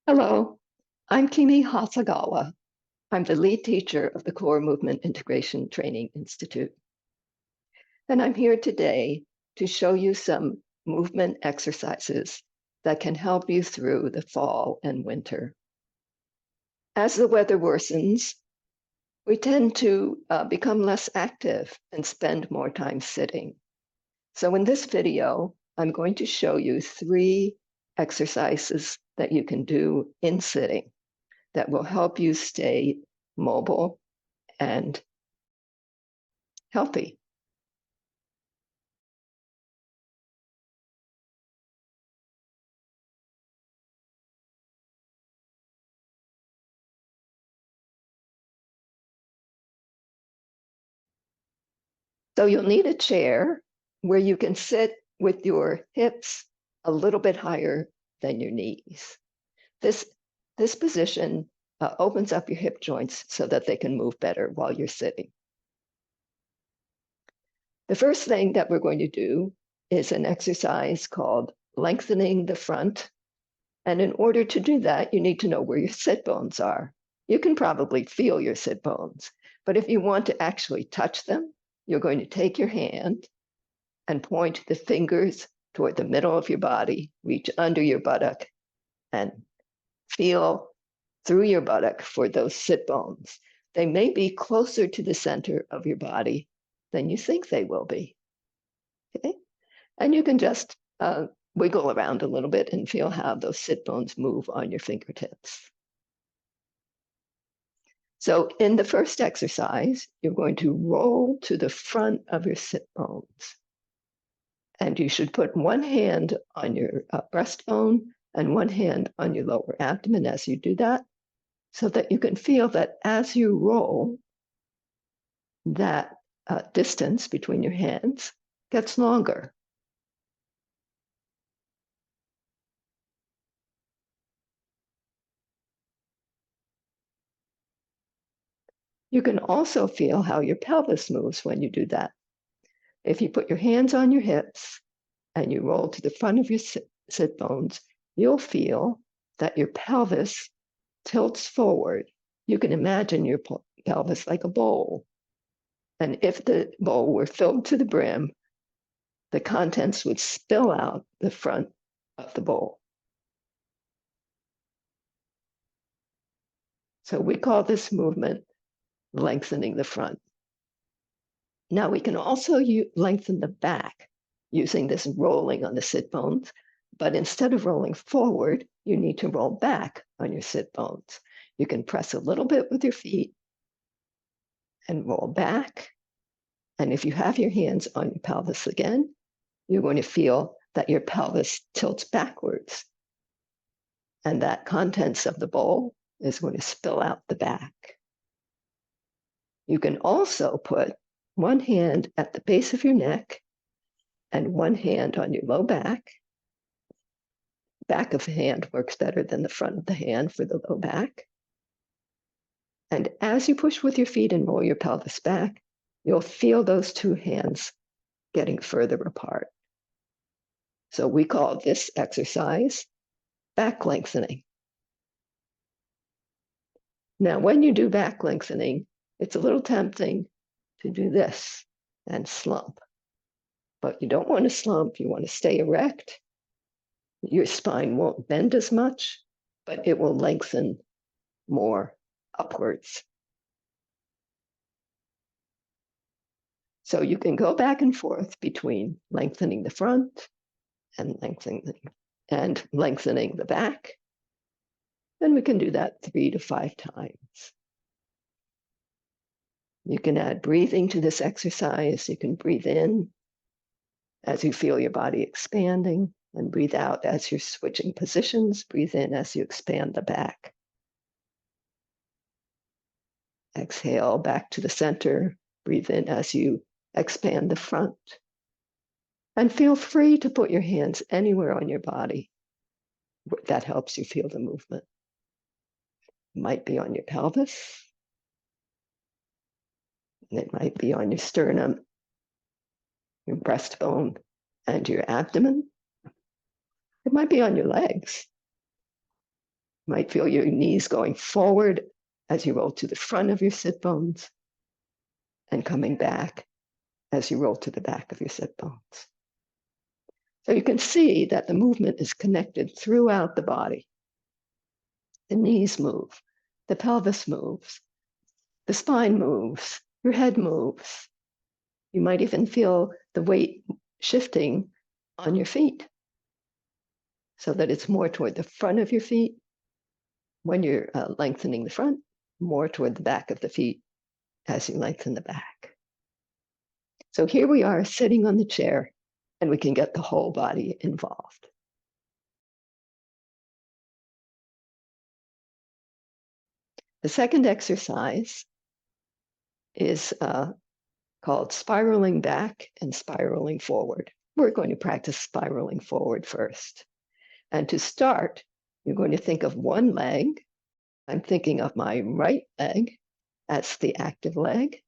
Hello, I'm Kimi Hasagawa. I'm the lead teacher of the Core Movement Integration Training Institute. And I'm here today to show you some movement exercises that can help you through the fall and winter. As the weather worsens, we tend to become less active and spend more time sitting. So in this video, I'm going to show you 3 exercises that you can do in sitting that will help you stay mobile and healthy. So you'll need a chair where you can sit with your hips a little bit higher than your knees. This position opens up your hip joints so that they can move better while you're sitting. The first thing that we're going to do is an exercise called lengthening the front. And in order to do that, you need to know where your sit bones are. You can probably feel your sit bones, but if you want to actually touch them, you're going to take your hand and point the fingers toward the middle of your body, reach under your buttock, and feel through your buttock for those sit bones. They may be closer to the center of your body than you think they will be. Okay? And you can just wiggle around a little bit and feel how those sit bones move on your fingertips. So in the first exercise, you're going to roll to the front of your sit bones. And you should put one hand on your breastbone and one hand on your lower abdomen as you do that, so that you can feel that as you roll, that distance between your hands gets longer. You can also feel how your pelvis moves when you do that. If you put your hands on your hips and you roll to the front of your sit bones, you'll feel that your pelvis tilts forward. You can imagine your pelvis like a bowl. And if the bowl were filled to the brim, the contents would spill out the front of the bowl. So we call this movement lengthening the front. Now we can also lengthen the back using this rolling on the sit bones, but instead of rolling forward, you need to roll back on your sit bones. You can press a little bit with your feet and roll back. And if you have your hands on your pelvis again, you're going to feel that your pelvis tilts backwards. And that contents of the bowl is going to spill out the back. You can also put one hand at the base of your neck and one hand on your low back. Back of the hand works better than the front of the hand for the low back. And as you push with your feet and roll your pelvis back, you'll feel those two hands getting further apart. So we call this exercise back lengthening. Now, when you do back lengthening, it's a little tempting to do this and slump. But you don't want to slump, you want to stay erect. Your spine won't bend as much, but it will lengthen more upwards. So you can go back and forth between lengthening the front and lengthening the back. And we can do that 3 to 5 times. You can add breathing to this exercise. You can breathe in as you feel your body expanding, and breathe out as you're switching positions. Breathe in as you expand the back. Exhale back to the center. Breathe in as you expand the front. And feel free to put your hands anywhere on your body that helps you feel the movement. It might be on your pelvis. It might be on your sternum, your breastbone, and your abdomen. It might be on your legs. You might feel your knees going forward as you roll to the front of your sit bones and coming back as you roll to the back of your sit bones. So you can see that the movement is connected throughout the body. The knees move, the pelvis moves, the spine moves, your head moves. You might even feel the weight shifting on your feet so that it's more toward the front of your feet when you're lengthening the front, more toward the back of the feet as you lengthen the back. So here we are sitting on the chair, and we can get the whole body involved. The second exercise is called spiraling back and spiraling forward. We're going to practice spiraling forward first. And to start, you're going to think of one leg. I'm thinking of my right leg as the active leg.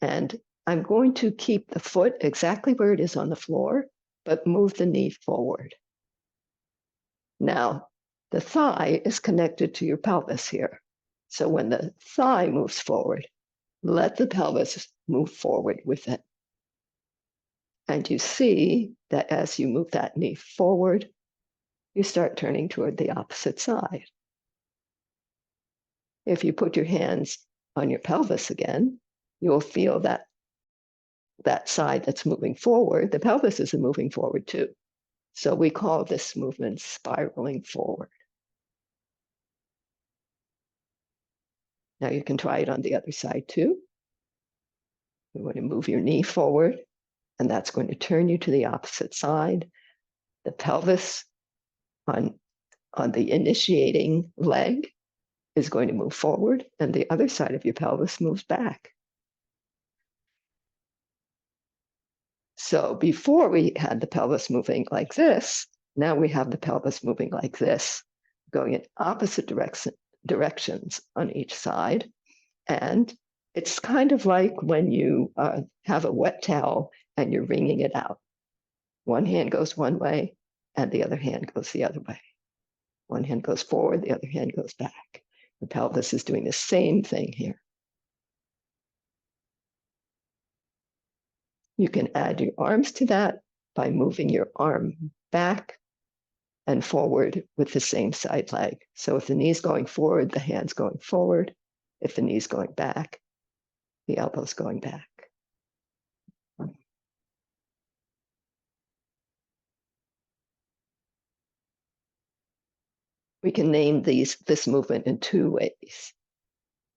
And I'm going to keep the foot exactly where it is on the floor, but move the knee forward. Now, the thigh is connected to your pelvis here. So when the thigh moves forward, let the pelvis move forward with it. And you see that as you move that knee forward, you start turning toward the opposite side. If you put your hands on your pelvis again, you'll feel that that side that's moving forward, the pelvis is moving forward too. So we call this movement spiraling forward. Now you can try it on the other side too. You're going to move your knee forward, and that's going to turn you to the opposite side. The pelvis on the initiating leg is going to move forward, and the other side of your pelvis moves back. So before we had the pelvis moving like this, now we have the pelvis moving like this, going in opposite directions on each side. And it's kind of like when you have a wet towel and you're wringing it out. One hand goes one way and the other hand goes the other way. One hand goes forward, the other hand goes back. The pelvis is doing the same thing here. You can add your arms to that by moving your arm back and forward with the same side leg. So if the knee's going forward, the hand's going forward. If the knee's going back, the elbow's going back. We can name this movement in two ways.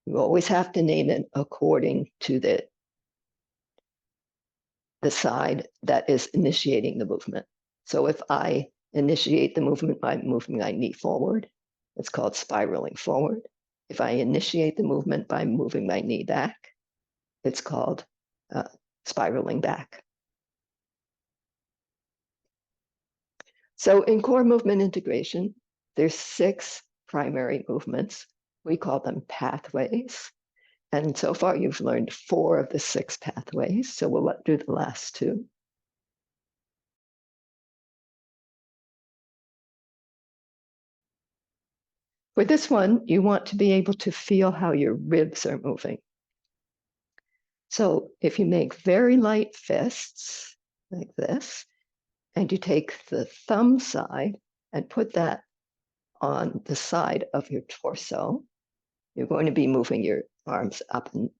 You always have to name it according to the side that is initiating the movement. So if I initiate the movement by moving my knee forward, it's called spiraling forward. If I initiate the movement by moving my knee back, it's called spiraling back. So in core movement integration, there's 6 primary movements. We call them pathways. And so far, you've learned 4 of the 6 pathways. So we'll do the last 2. For this one, you want to be able to feel how your ribs are moving. So if you make very light fists like this, and you take the thumb side and put that on the side of your torso, you're going to be moving your arms up and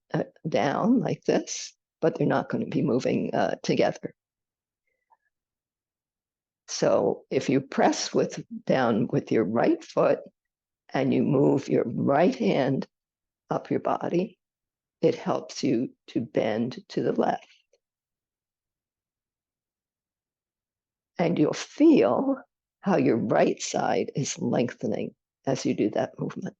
down like this, but they're not going to be moving together. So if you press down with your right foot and you move your right hand up your body, it helps you to bend to the left. And you'll feel how your right side is lengthening as you do that movement.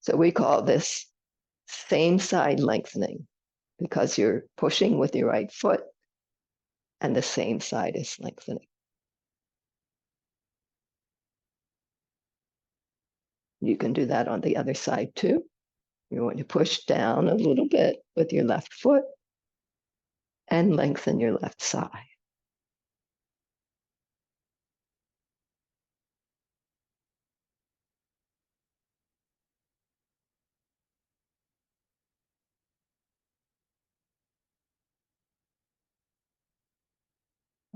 So we call this same side lengthening because you're pushing with your right foot and the same side is lengthening. You can do that on the other side too. You're going to push down a little bit with your left foot and lengthen your left side.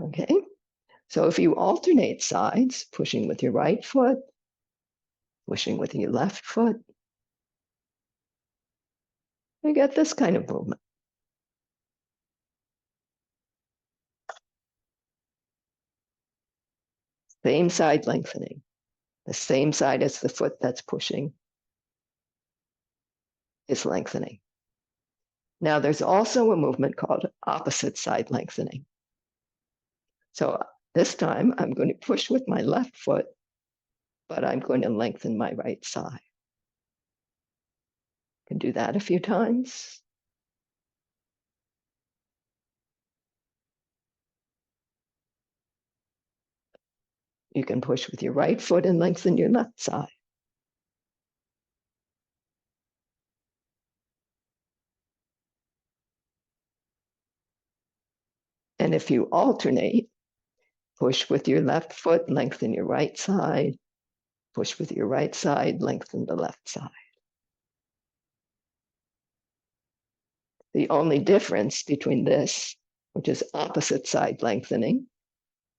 Okay, so if you alternate sides, pushing with your right foot, pushing with your left foot, you get this kind of movement. Same side lengthening, the same side as the foot that's pushing is lengthening. Now there's also a movement called opposite side lengthening. So this time I'm going to push with my left foot, but I'm going to lengthen my right side. I can do that a few times. You can push with your right foot and lengthen your left side. And if you alternate, push with your left foot, lengthen your right side, push with your right side, lengthen the left side. The only difference between this, which is opposite side lengthening,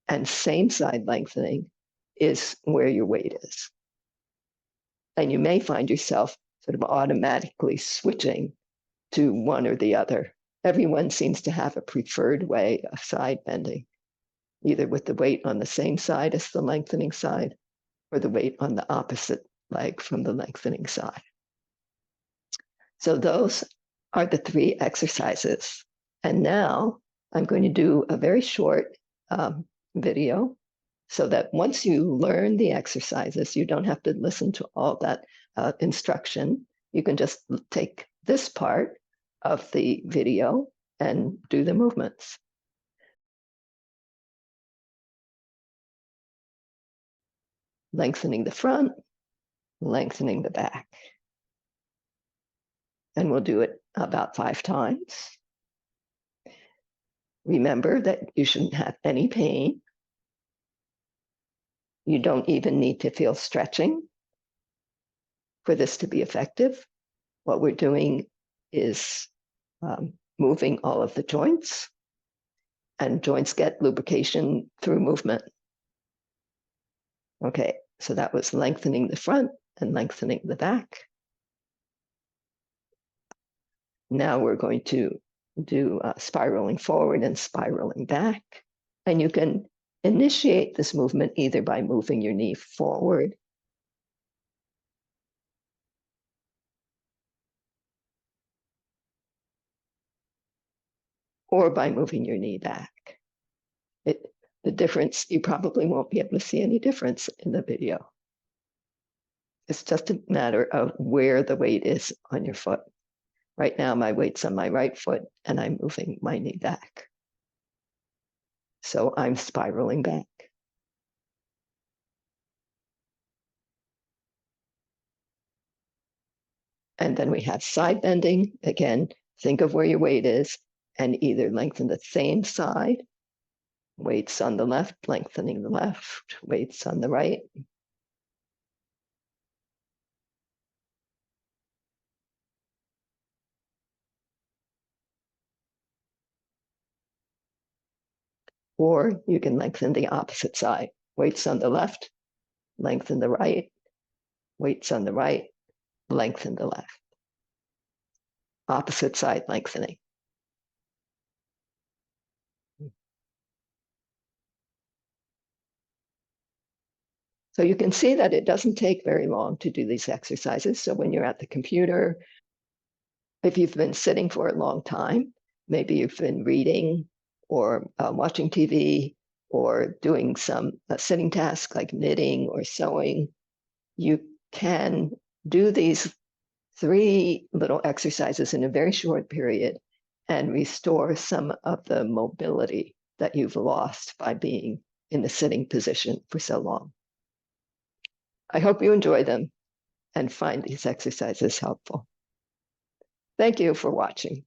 and same side lengthening, is where your weight is. And you may find yourself sort of automatically switching to one or the other. Everyone seems to have a preferred way of side bending, either with the weight on the same side as the lengthening side or the weight on the opposite leg from the lengthening side. So those are the 3 exercises. And now I'm going to do a very short video so that once you learn the exercises, you don't have to listen to all that instruction. You can just take this part of the video and do the movements. Lengthening the front, lengthening the back. And we'll do it about 5 times. Remember that you shouldn't have any pain. You don't even need to feel stretching for this to be effective. What we're doing is moving all of the joints, and joints get lubrication through movement. Okay, so that was lengthening the front and lengthening the back. Now we're going to do spiraling forward and spiraling back. And you can initiate this movement either by moving your knee forward or by moving your knee back. The difference, you probably won't be able to see any difference in the video. It's just a matter of where the weight is on your foot. Right now, my weight's on my right foot and I'm moving my knee back. So I'm spiraling back. And then we have side bending. Again, think of where your weight is and either lengthen the same side, weights on the left, lengthening the left, weights on the right. Or you can lengthen the opposite side, weights on the left, lengthen the right, weights on the right, lengthen the left. Opposite side lengthening. So you can see that it doesn't take very long to do these exercises. So when you're at the computer, if you've been sitting for a long time, maybe you've been reading or watching TV or doing some sitting task like knitting or sewing, you can do these 3 little exercises in a very short period and restore some of the mobility that you've lost by being in the sitting position for so long. I hope you enjoy them and find these exercises helpful. Thank you for watching.